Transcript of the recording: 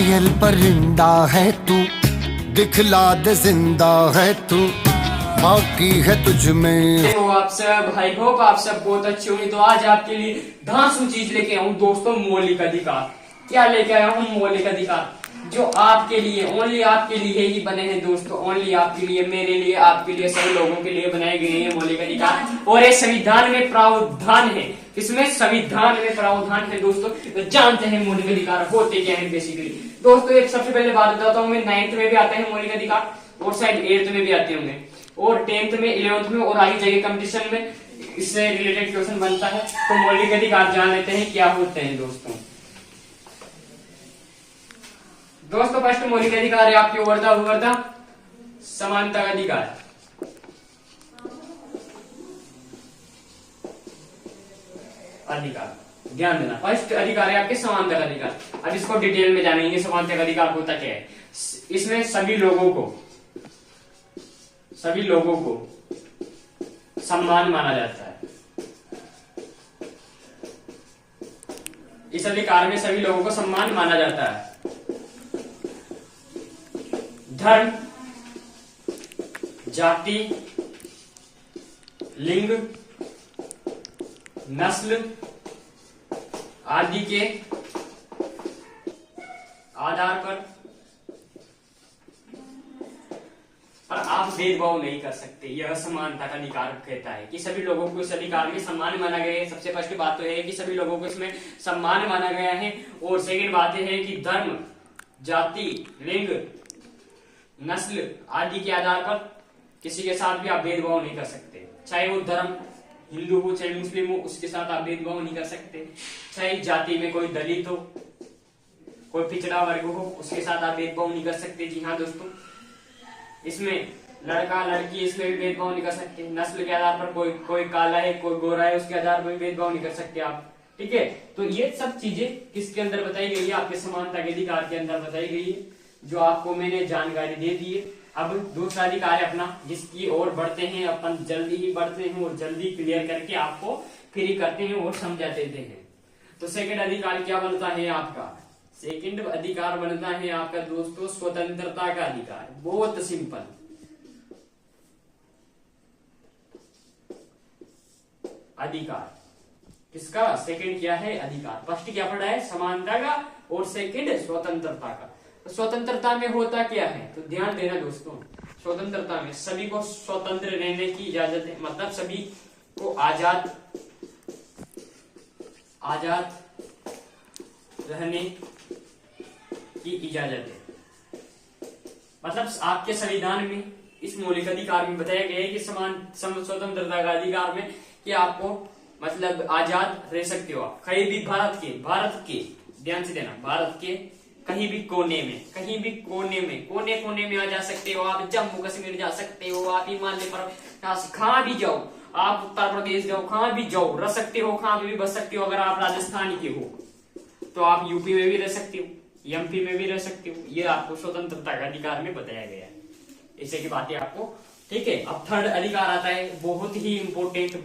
घायल परिंदा है तू, दिखला दे जिंदा है तू, बाकी है तुझ में। तो आप सब भाई होप आप सब बहुत अच्छे होंगे। तो आज आपके लिए धांसू चीज लेके आऊँ दोस्तों, मौलिक अधिकार। क्या लेके आया हूँ? मौलिक अधिकार जो आपके लिए, ओनली आपके लिए ही बने हैं दोस्तों, ओनली आपके लिए, मेरे लिए, आपके लिए, सभी लोगों के लिए बनाए गए हैं मौलिक अधिकार। और ये संविधान में प्रावधान है, इसमें संविधान में प्रावधान है दोस्तों। तो जानते हैं मौलिक अधिकार होते क्या है बेसिकली दोस्तों। एक सबसे पहले बात बताता हूँ, मैं 9th में भी आते हैं मौलिक अधिकार, और शायद 8th में भी आते होंगे, और 10th में, 11th में, और आगे जाके कंपटीशन में इससे रिलेटेड क्वेश्चन बनता है। तो मौलिक अधिकार जान लेते हैं क्या होते हैं दोस्तों। फर्स्ट मौलिक अधिकार है आपके वर्धा समानता का अधिकार। ध्यान देना, फर्स्ट अधिकार है आपके समानता का अधिकार। अब इसको डिटेल में जानेंगे, समानता का अधिकार होता क्या है। इसमें सभी लोगों को सम्मान माना जाता है। इस अधिकार में सभी लोगों को सम्मान माना जाता है। धर्म, जाति, लिंग, नस्ल आदि के आधार पर आप भेदभाव नहीं कर सकते। यह समानता का अधिकार कहता है कि सभी लोगों को इस अधिकार में सम्मान माना गया है। सबसे फर्स्ट बात तो है कि सभी लोगों को इसमें सम्मान माना गया है। और सेकंड बात है कि धर्म, जाति, लिंग, नस्ल आदि के आधार पर किसी के साथ भी आप भेदभाव नहीं कर सकते। चाहे वो धर्म हिंदू हो, चाहे मुस्लिम हो, उसके साथ आप भेदभाव नहीं कर सकते। चाहे जाति में कोई दलित हो, कोई पिछड़ा वर्ग हो, उसके साथ आप भेदभाव नहीं कर सकते। जी हाँ दोस्तों, इसमें लड़का लड़की, इसमें भी भेदभाव नहीं कर सकते। नस्ल के आधार पर कोई काला है, कोई गोरा है, उसके आधार पर भी भेदभाव नहीं कर सकते आप। ठीक है, तो ये सब चीजें किसके अंदर बताई गई है? आपके समानता के अधिकार के अंदर बताई गई है, जो आपको मैंने जानकारी दे दी है। अब दूसरा अधिकार है अपना, जिसकी ओर बढ़ते हैं अपन, जल्दी ही बढ़ते हैं और जल्दी क्लियर करके आपको फ्री करते हैं और समझा देते हैं। तो सेकंड अधिकार क्या बनता है आपका? सेकंड अधिकार बनता है आपका दोस्तों स्वतंत्रता का अधिकार। बहुत सिंपल, अधिकार किसका? सेकंड क्या है? अधिकार। फर्स्ट क्या पढ़ा है? समानता का, और सेकंड स्वतंत्रता का। तो स्वतंत्रता में होता क्या है? तो ध्यान देना दोस्तों, स्वतंत्रता में सभी को स्वतंत्र रहने की इजाजत है। मतलब सभी को आजाद रहने की इजाजत है। मतलब आपके संविधान में, इस मौलिक अधिकार में बताया गया है कि स्वतंत्रता का अधिकार में कि आपको मतलब आजाद रह सकते हो आप कहीं भी भारत के ध्यान से देना, भारत के कहीं भी कोने में आ जा सकते हो आप। जम्मू कश्मीर जा सकते हो आप, हिमालय पर्वत कहाँ भी जाओ आप, उत्तर प्रदेश जाओ, कहाँ भी जाओ, रह सकते हो, कहाँ भी बस सकते हो। अगर आप राजस्थान के हो तो आप यूपी में भी रह सकते हो, एमपी में भी रह सकते हो। ये आपको स्वतंत्रता का अधिकार में बताया गया है। इसे की बातें आपको, ठीक है। अब थर्ड अधिकार आता है, बहुत ही इंपॉर्टेंट